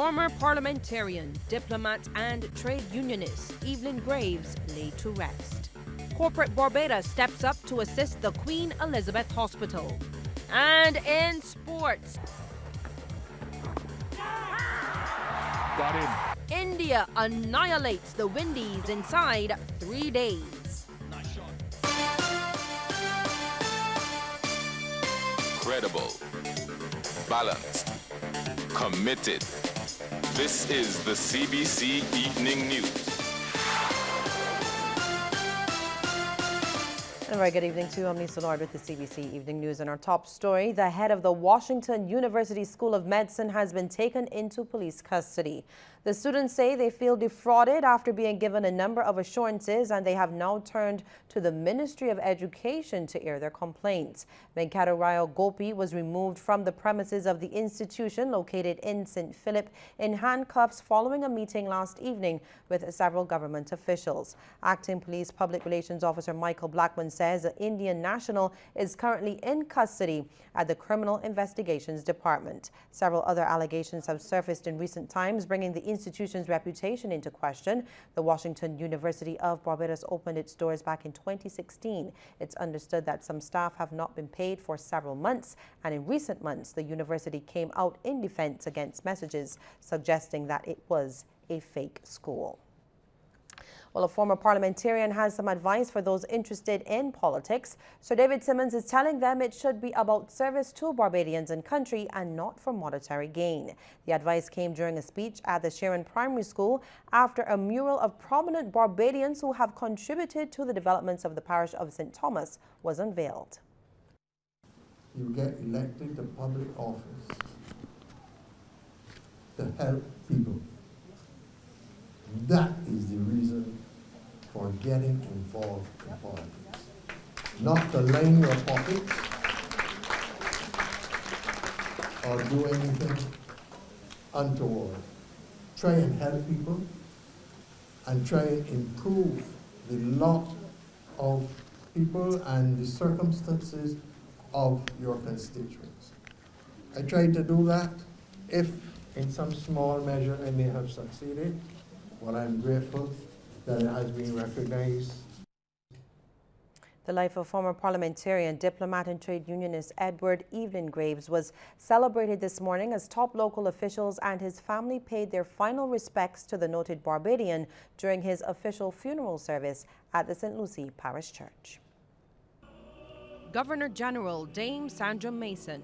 Former parliamentarian, diplomat and trade unionist Evelyn Graves laid to rest. Corporate Barbados steps up to assist the Queen Elizabeth Hospital. And in sports, got in. India annihilates the Windies inside 3 days. Credible, balanced, committed. This is the CBC Evening News. A very good evening to you. I'm Lisa Lord with the CBC Evening News. And our top story, the head of the Washington University School of Medicine has been taken into police custody. The students say they feel defrauded after being given a number of assurances, and they have now turned to the Ministry of Education to air their complaints. Venkatarayo Gopi was removed from the premises of the institution located in St. Philip in handcuffs following a meeting last evening with several government officials. Acting Police Public Relations Officer Michael Blackman says the Indian national is currently in custody at the Criminal Investigations Department. Several other allegations have surfaced in recent times, bringing the institution's reputation into question. The Washington University of Barbados opened its doors back in 2016. It's understood that some staff have not been paid for several months, and in recent months, the university came out in defense against messages suggesting that it was a fake school. Well, a former parliamentarian has some advice for those interested in politics. Sir David Simmons is telling them it should be about service to Barbadians and country and not for monetary gain. The advice came during a speech at the Sharon Primary School after a mural of prominent Barbadians who have contributed to the developments of the parish of St. Thomas was unveiled. You get elected to public office to help people. That is the reason for getting involved in politics. Not to line your pockets or do anything untoward. Try and help people and try and improve the lot of people and the circumstances of your constituents. I tried to do that. If in some small measure I may have succeeded, well, I'm grateful that it has been recognized. The life of former parliamentarian, diplomat and trade unionist Edward Evelyn Graves was celebrated this morning as top local officials and his family paid their final respects to the noted Barbadian during his official funeral service at the St. Lucie Parish Church. Governor General Dame Sandra Mason,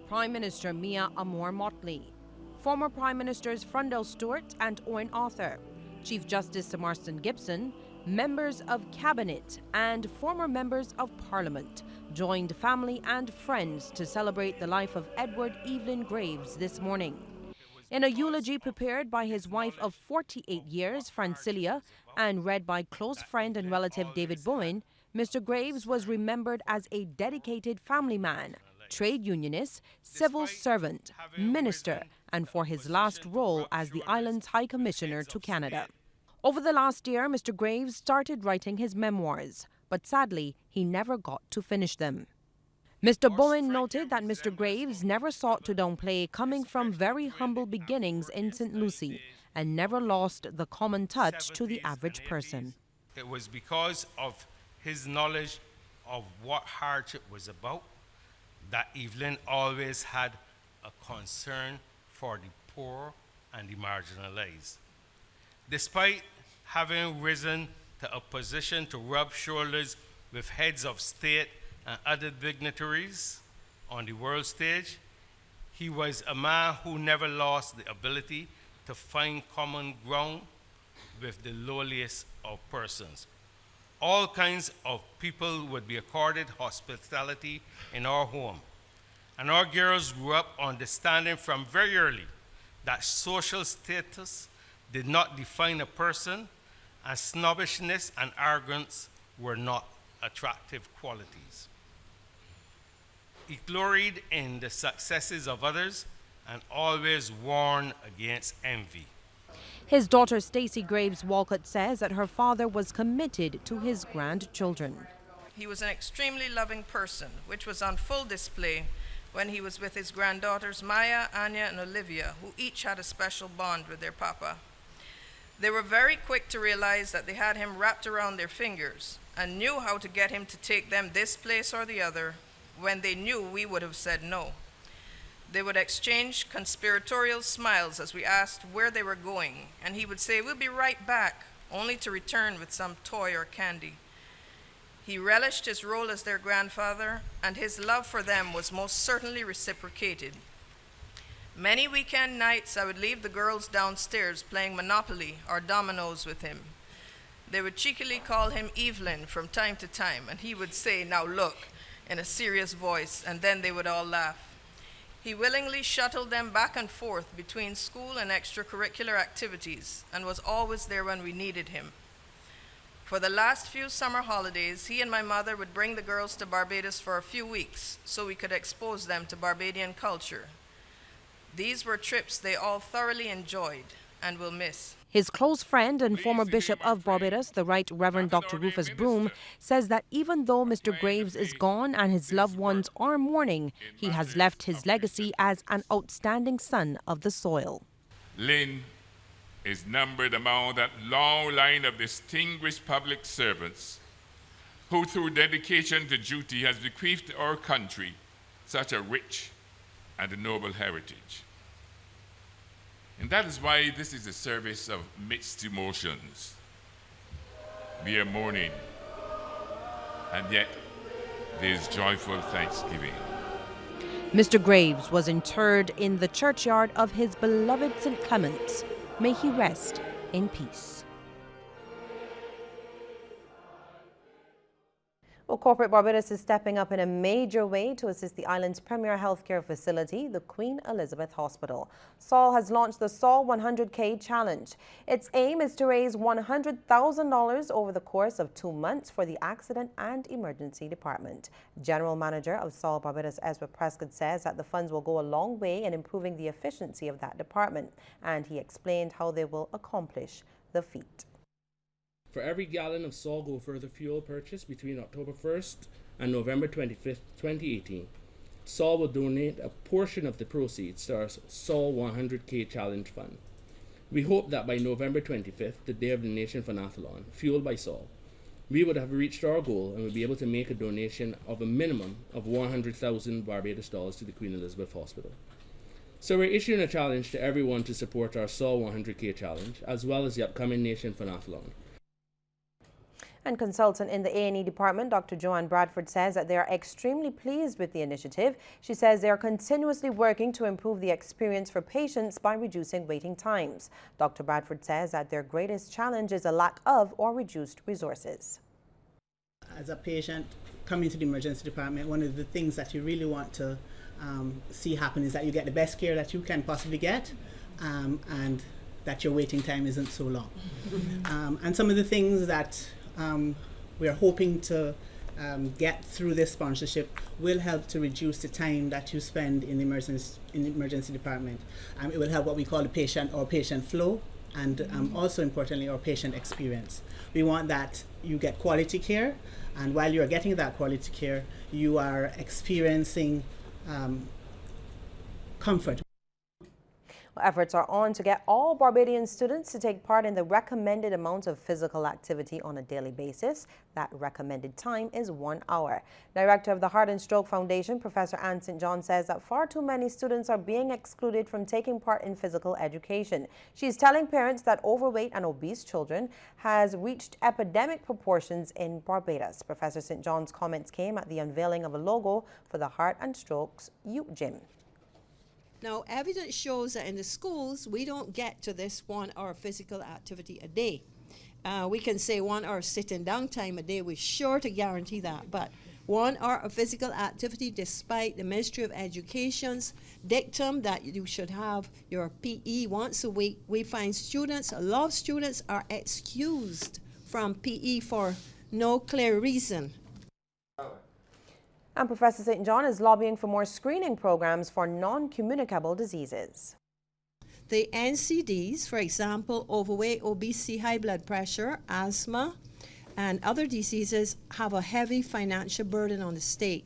Prime Minister Mia Amor Motley, former Prime Ministers Frundell Stewart and Owen Arthur, Chief Justice Sir Marston Gibson, members of Cabinet and former members of Parliament joined family and friends to celebrate the life of Edward Evelyn Graves this morning. In a eulogy prepared by his wife of 48 years, Francilia, and read by close friend and relative David Bowen, Mr. Graves was remembered as a dedicated family man, trade unionist, civil servant, minister, and for his last role as the island's High Commissioner to Canada. Over the last year, Mr. Graves started writing his memoirs, but sadly, he never got to finish them. Mr. Bowen noted that Mr. Graves never sought to downplay coming from very humble beginnings in St. Lucie and never lost the common touch to the average person. It was because of his knowledge of what hardship was about that Evelyn always had a concern for the poor and the marginalized. Despite having risen to a position to rub shoulders with heads of state and other dignitaries on the world stage, he was a man who never lost the ability to find common ground with the lowliest of persons. All kinds of people would be accorded hospitality in our home. And our girls grew up understanding from very early that social status did not define a person, and snobbishness and arrogance were not attractive qualities. He gloried in the successes of others and always warned against envy. His daughter Stacey Graves Walcott says that her father was committed to his grandchildren. He was an extremely loving person, which was on full display when he was with his granddaughters Maya, Anya, and Olivia, who each had a special bond with their papa. They were very quick to realize that they had him wrapped around their fingers and knew how to get him to take them this place or the other when they knew we would have said no. They would exchange conspiratorial smiles as we asked where they were going, and he would say, "We'll be right back," only to return with some toy or candy. He relished his role as their grandfather, and his love for them was most certainly reciprocated. Many weekend nights, I would leave the girls downstairs playing Monopoly or dominoes with him. They would cheekily call him Evelyn from time to time, and he would say, "Now look," in a serious voice, and then they would all laugh. He willingly shuttled them back and forth between school and extracurricular activities, and was always there when we needed him. For the last few summer holidays, he and my mother would bring the girls to Barbados for a few weeks so we could expose them to Barbadian culture. These were trips they all thoroughly enjoyed and will miss. His close friend and former Bishop of Barbados, the Right Reverend Dr. Rufus Broom, says that even though Mr. Graves is gone and his loved ones are mourning, he has left his legacy as an outstanding son of the soil. Lynn is numbered among that long line of distinguished public servants who, through dedication to duty, has bequeathed to our country such a rich and a noble heritage. And that is why this is a service of mixed emotions. We are mourning, and yet there is joyful thanksgiving. Mr. Graves was interred in the churchyard of his beloved St. Clement's. May he rest in peace. Well, corporate Barbados is stepping up in a major way to assist the island's premier healthcare facility, the Queen Elizabeth Hospital. SOL has launched the SOL 100K Challenge. Its aim is to raise $100,000 over the course of 2 months for the Accident and Emergency Department. General Manager of SOL Barbados, Ezra Prescott, says that the funds will go a long way in improving the efficiency of that department, and he explained how they will accomplish the feat. For every gallon of SOL Go Further fuel purchase between October 1st and November 25th, 2018, SOL will donate a portion of the proceeds to our SOL 100K Challenge Fund. We hope that by November 25th, the Day of the Nation Fanathlon, fueled by SOL, we would have reached our goal and would be able to make a donation of a minimum of 100,000 Barbados dollars to the Queen Elizabeth Hospital. So we're issuing a challenge to everyone to support our SOL 100K Challenge, as well as the upcoming Nation Fanathlon. And consultant in the A&E department, Dr. Joanne Bradford, says that they are extremely pleased with the initiative. She says they are continuously working to improve the experience for patients by reducing waiting times. Dr. Bradford says that their greatest challenge is a lack of or reduced resources. As a patient coming to the emergency department, one of the things that you really want to see happen is that you get the best care that you can possibly get, and that your waiting time isn't so long. And some of the things that we are hoping to get through this sponsorship will help to reduce the time that you spend in the emergency department. It will help what we call the patient flow, and also importantly, our patient experience. We want that you get quality care, and while you're getting that quality care, you are experiencing comfort. Efforts are on to get all Barbadian students to take part in the recommended amount of physical activity on a daily basis. That recommended time is 1 hour. Director of the Heart and Stroke Foundation, Professor Anne St. John, says that far too many students are being excluded from taking part in physical education. She's telling parents that overweight and obese children has reached epidemic proportions in Barbados. Professor St. John's comments came at the unveiling of a logo for the Heart and Strokes Youth Gym. Now, evidence shows that in the schools, we don't get to this 1 hour physical activity a day. We can say 1 hour sitting down time a day. We're sure to guarantee that. But 1 hour of physical activity, despite the Ministry of Education's dictum that you should have your PE once a week, we find students, a lot of students are excused from PE for no clear reason. And Professor St. John is lobbying for more screening programs for non-communicable diseases. The NCDs, for example, overweight, obesity, high blood pressure, asthma, and other diseases have a heavy financial burden on the state.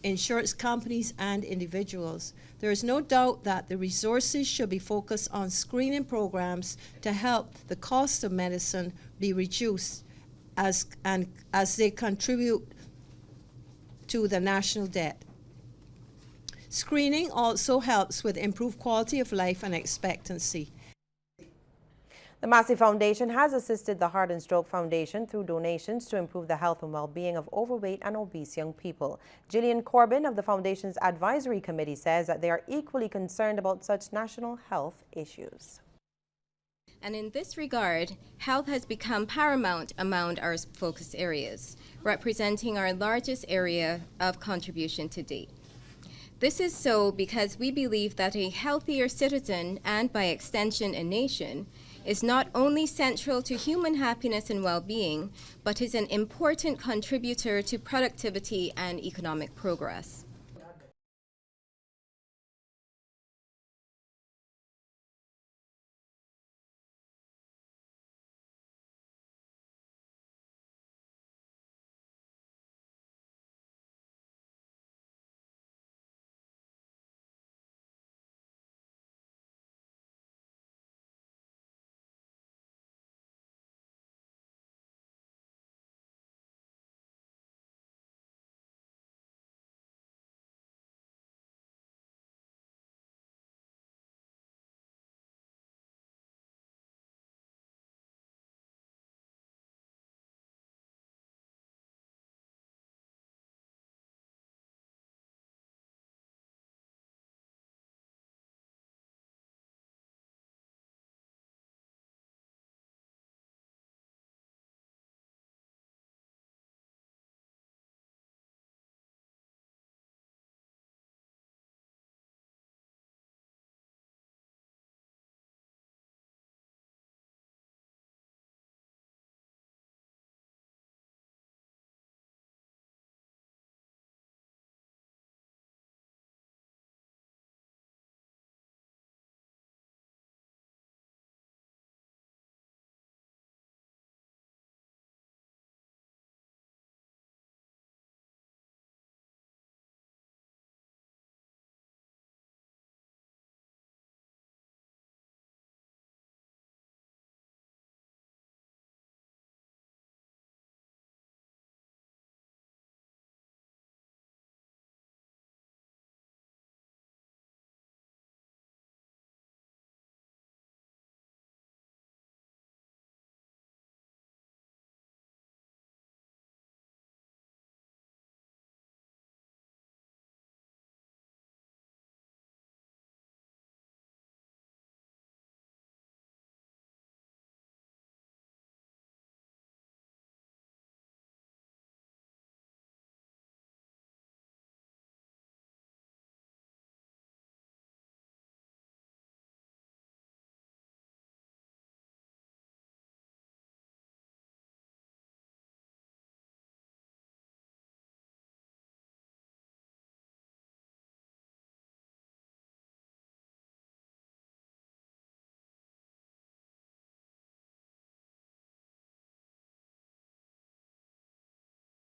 insurance companies, and individuals. There is no doubt that the resources should be focused on screening programs to help the cost of medicine be reduced as they contribute to the national debt. Screening also helps with improved quality of life and expectancy. The Massey Foundation has assisted the Heart and Stroke Foundation through donations to improve the health and well-being of overweight and obese young people. Gillian Corbin of the Foundation's Advisory Committee says that they are equally concerned about such national health issues. And in this regard, health has become paramount among our focus areas, representing our largest area of contribution to date. This is so because we believe that a healthier citizen, and by extension a nation, is not only central to human happiness and well-being, but is an important contributor to productivity and economic progress.